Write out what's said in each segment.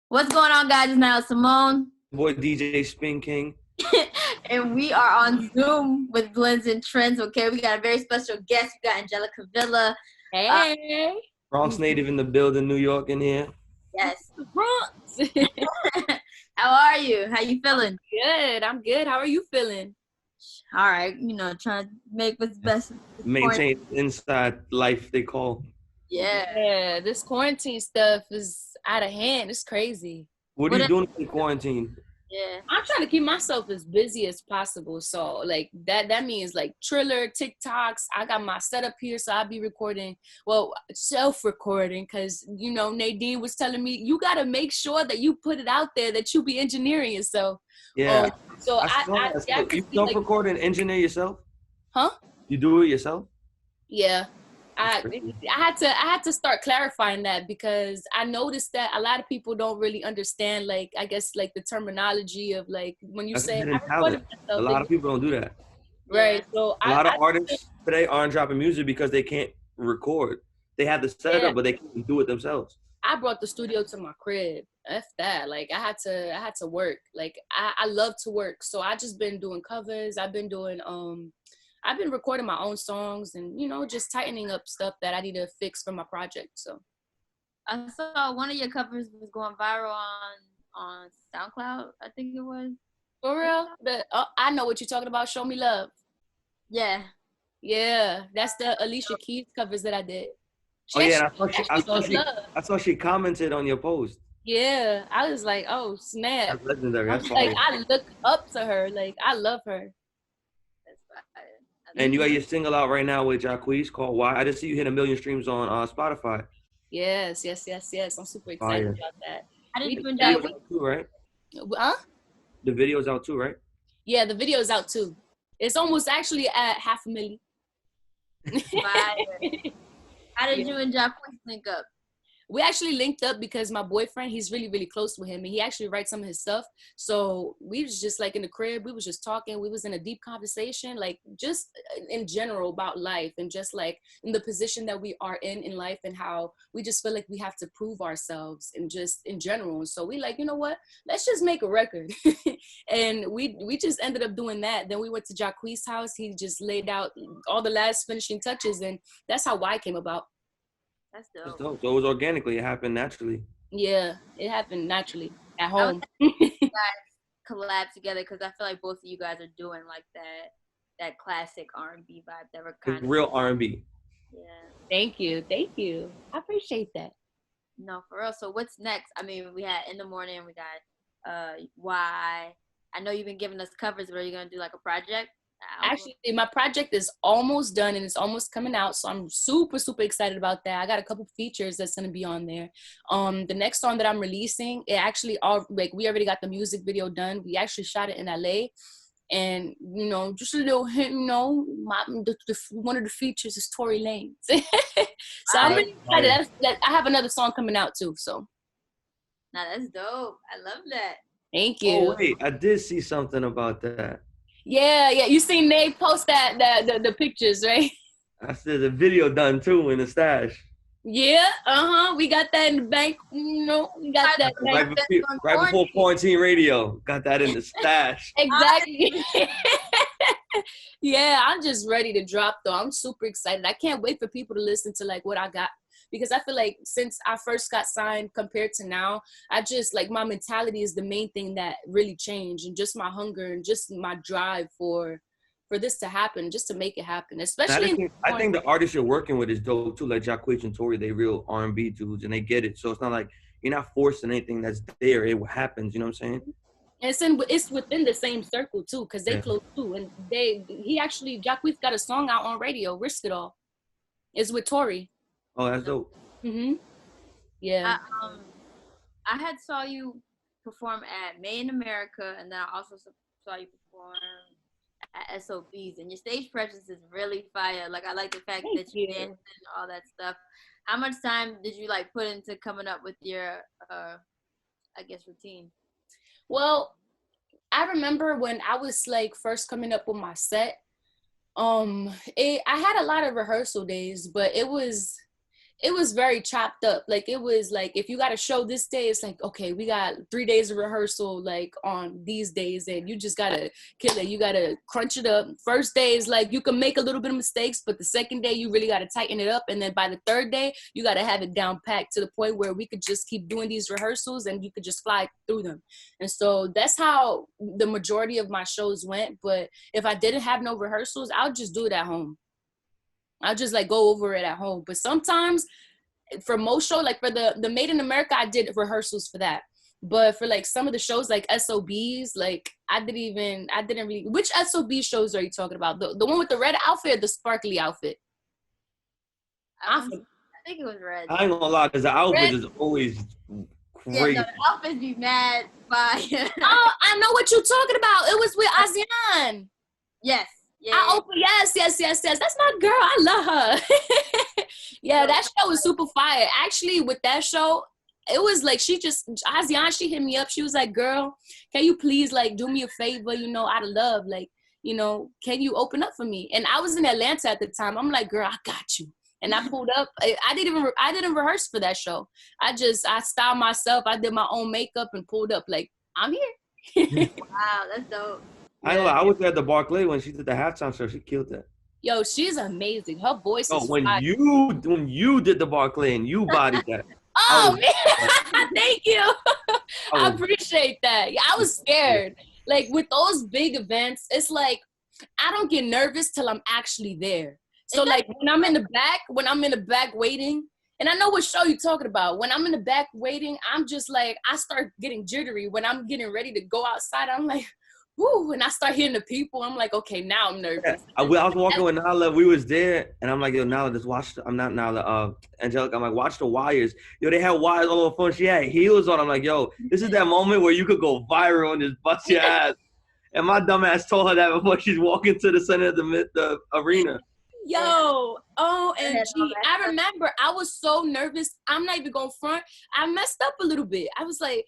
What's going on, guys? It's now Simone, Boy DJ Spin King. and we are on Zoom with Blends and Trends. Okay, we got a very special guest. We got Angelica Vila. Hey, Bronx native in the building, New York in here. Yes. the Bronx. How are you? How you feeling? Good. I'm good. How are you feeling? All right. Trying to make what's best. Maintain inside life they call. Yeah. Yeah, this quarantine stuff is out of hand. It's crazy. What are you doing in quarantine? Yeah. I'm trying to keep myself as busy as possible. So like that means like Triller, TikToks. I got my setup here, so I'll be recording. Well, self-recording, because Nadine was telling me you gotta make sure that you put it out there, that you be engineering yourself. Yeah. So I you self-record and engineer yourself? Huh? You do it yourself? Yeah. I had to start clarifying that, because I noticed that a lot of people don't really understand, like, I guess, like the terminology of like when you That's say hidden talent. A lot of people don't do that. Right. So a lot of artists today aren't dropping music because they can't record. They have the setup, but they can't do it themselves. I brought the studio to my crib. F that. Like I had to work. Like I love to work. So I just been doing covers. I've been recording my own songs and, just tightening up stuff that I need to fix for my project. So I saw one of your covers was going viral on SoundCloud, I think it was. For real? I know what you're talking about. Show Me Love. Yeah. Yeah, that's the Alicia Keys covers that I did. I saw she commented on your post. Yeah, I was like, oh snap. That's legendary. That's I look up to her. Like, I love her. And you got your single out right now with Jacquees called Why. I just see you hit 1 million streams on Spotify. Yes. I'm super excited about that. I didn't even know. The video's out too, right? Huh? The video's out too, right? Yeah, the video's out too. It's almost actually at 500,000. How did you and Jacquees link up? We actually linked up because my boyfriend, he's really, really close with him, and he actually writes some of his stuff. So we was just like in the crib, we was just talking, we was in a deep conversation, like just in general about life, and just like in the position that we are in life, and how we just feel like we have to prove ourselves, and just in general. And so we like, you know what, let's just make a record. And we just ended up doing that. Then we went to Jacquees' house. He just laid out all the last finishing touches, and that's how Why came about. That's dope. So it was organically. It happened naturally. Yeah, it happened naturally at home. You guys collab together, because I feel like both of you guys are doing like that classic R&B vibe that we're kind of real R&B. Yeah. Thank you. I appreciate that. No, for real. So what's next? I mean, we had In the Morning. We got Why. I know you've been giving us covers, but are you gonna do like a project? Actually, my project is almost done and it's almost coming out, so I'm super, super excited about that. I got a couple features that's gonna be on there. The next song that I'm releasing, it actually we already got the music video done. We actually shot it in LA, and just a little hint, one of the features is Tory Lanez. So I'm really excited. I have another song coming out too. So now that's dope. I love that. Thank you. Oh wait, I did see something about that. Yeah. You seen Nate post the pictures, right? I said the video done too in the stash. Yeah, we got that in the bank. We got that right before quarantine radio. Got that in the stash. Exactly. Yeah, I'm just ready to drop though. I'm super excited. I can't wait for people to listen to like what I got, because I feel like since I first got signed compared to now, I just like my mentality is the main thing that really changed, and just my hunger and just my drive for this to happen, just to make it happen. Especially I think the artists you're working with is dope too, like Jacquees and Tory. They real R&B dudes and they get it. So it's not like you're not forcing anything that's there. It happens, you know what I'm saying? And it's within the same circle too, because they close too. And Jacquees got a song out on radio, Risk It All. It's with Tory. Oh, that's dope. Yeah. I had saw you perform at Made in America, and then I also saw you perform at SOBs, and your stage presence is really fire. Like, I like the fact that you dance and all that stuff. How much time did you like put into coming up with your routine? Well, I remember when I was like first coming up with my set, I had a lot of rehearsal days, but it was it was very chopped up. Like, it was like, if you got a show this day, it's like, okay, we got 3 days of rehearsal, like, on these days, and you just gotta kill it. You gotta crunch it up. First day is like, you can make a little bit of mistakes, but the second day, you really gotta tighten it up. And then by the third day, you gotta have it down packed to the point where we could just keep doing these rehearsals and you could just fly through them. And so that's how the majority of my shows went. But if I didn't have no rehearsals, I'll just do it at home. I'll just like go over it at home. But sometimes for most shows, like for the Made in America, I did rehearsals for that. But for like some of the shows like SOBs, like I didn't really, which SOB shows are you talking about? The one with the red outfit or the sparkly outfit? I think it was red. I ain't gonna lie, because the outfit is always crazy. Yeah, no, the outfits be mad fire. Oh, I know what you're talking about. It was with ASEAN. Yes. Yeah. Yes. That's my girl. I love her. Yeah, that show was super fire. Actually, with that show, it was like ASEAN, she hit me up. She was like, girl, can you please like do me a favor, out of love? Like, can you open up for me? And I was in Atlanta at the time. I'm like, girl, I got you. And I pulled up. I didn't rehearse for that show. I styled myself. I did my own makeup and pulled up like, I'm here. Wow, that's dope. I was there at the Barclay when she did the halftime show. She killed that. Yo, she's amazing. Her voice is when fire. you did the Barclay and you bodied that. Oh, man. Thank you. I appreciate that. Yeah, I was scared. Like, with those big events, it's like, I don't get nervous till I'm actually there. So, like, when I'm in the back waiting, and I know what show you're talking about. When I'm in the back waiting, I'm just like, I start getting jittery. When I'm getting ready to go outside, I'm like, woo, and I start hearing the people. I'm like, okay, now I'm nervous. Yeah. I was walking with Nala. We was there, and I'm like, yo, Nala, just watch. I'm not Nala. Angelica. I'm like, watch the wires. Yo, they had wires all over the phone. She had heels on. I'm like, yo, this is that moment where you could go viral and just bust your ass. And my dumb ass told her that before she's walking to the center of the arena. Yo, OMG. I remember I was so nervous. I'm not even going front. I messed up a little bit. I was like,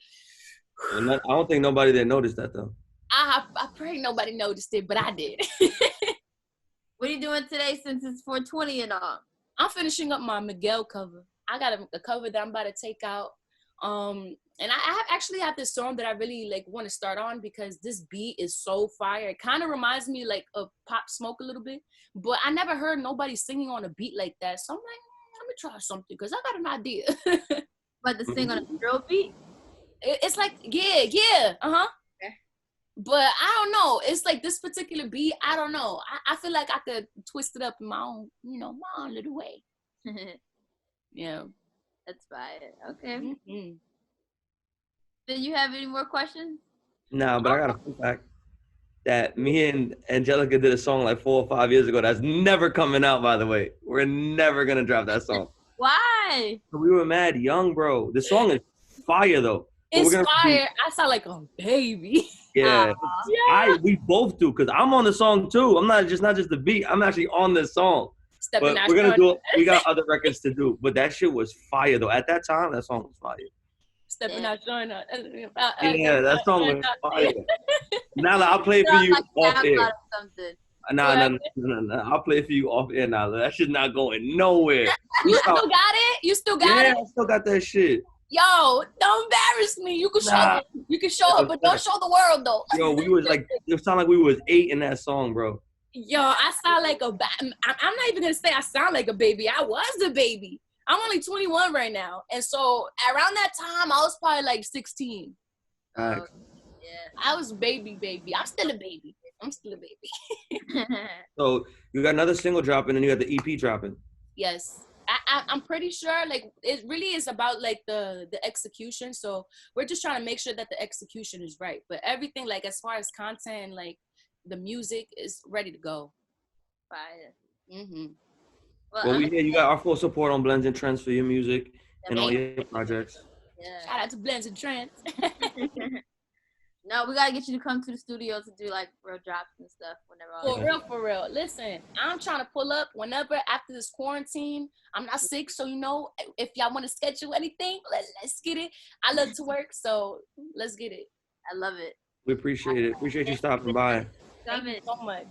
I don't think nobody there noticed that though. I pray nobody noticed it, but I did. What are you doing today since it's 420 and all? I'm finishing up my Miguel cover. I got a cover that I'm about to take out. And I actually have this song that I really like want to start on because this beat is so fire. It kind of reminds me like of Pop Smoke a little bit, but I never heard nobody singing on a beat like that. So I'm like, let me try something because I got an idea. But to sing on a drill beat? It's like, yeah. Uh-huh. But I don't know. It's like this particular beat, I don't know. I feel like I could twist it up in my own, my own little way. Yeah. That's fire. Okay. Mm-hmm. Did you have any more questions? No, but I got a fun fact that me and Angelica did a song like 4 or 5 years ago. That's never coming out, by the way. We're never going to drop that song. Why? We were mad young, bro. The song is fire, though. It's fire. I sound like a baby. Yeah. Yeah. We both do, because I'm on the song, too. I'm not just the beat. I'm actually on the song. But we're going to do it. We got other records to do. But that shit was fire, though. At that time, that song was fire. Stepping out, showing up. Yeah, that song was fire. Now I'll play it for you off air. Nah. I'll play it for you off air now. That shit's not going nowhere. You still got it? You still got it? Yeah, I still got that shit. Yo, don't embarrass me. You can show it. You can show it, but don't show the world though. Yo, we was like, it sounded like we was 8 in that song, bro. Yo, I sound like I'm not even gonna say I sound like a baby. I was a baby. I'm only 21 right now. And so around that time, I was probably like 16. Yeah. I was baby. I'm still a baby. So you got another single dropping and you got the EP dropping. Yes. I'm pretty sure like it really is about like the execution. So we're just trying to make sure that the execution is right. But everything like as far as content, like the music is ready to go. Fire. Mm-hmm. Well, you got our full support on Blends and Trends for your music and all your projects. Yeah. Shout out to Blends and Trends. No, we gotta get you to come to the studio to do like real drops and stuff whenever. For real. Listen, I'm trying to pull up whenever after this quarantine. I'm not sick, so if y'all want to schedule anything, let's get it. I love to work, so let's get it. I love it. We appreciate it. Appreciate you stopping by. Thank you so much.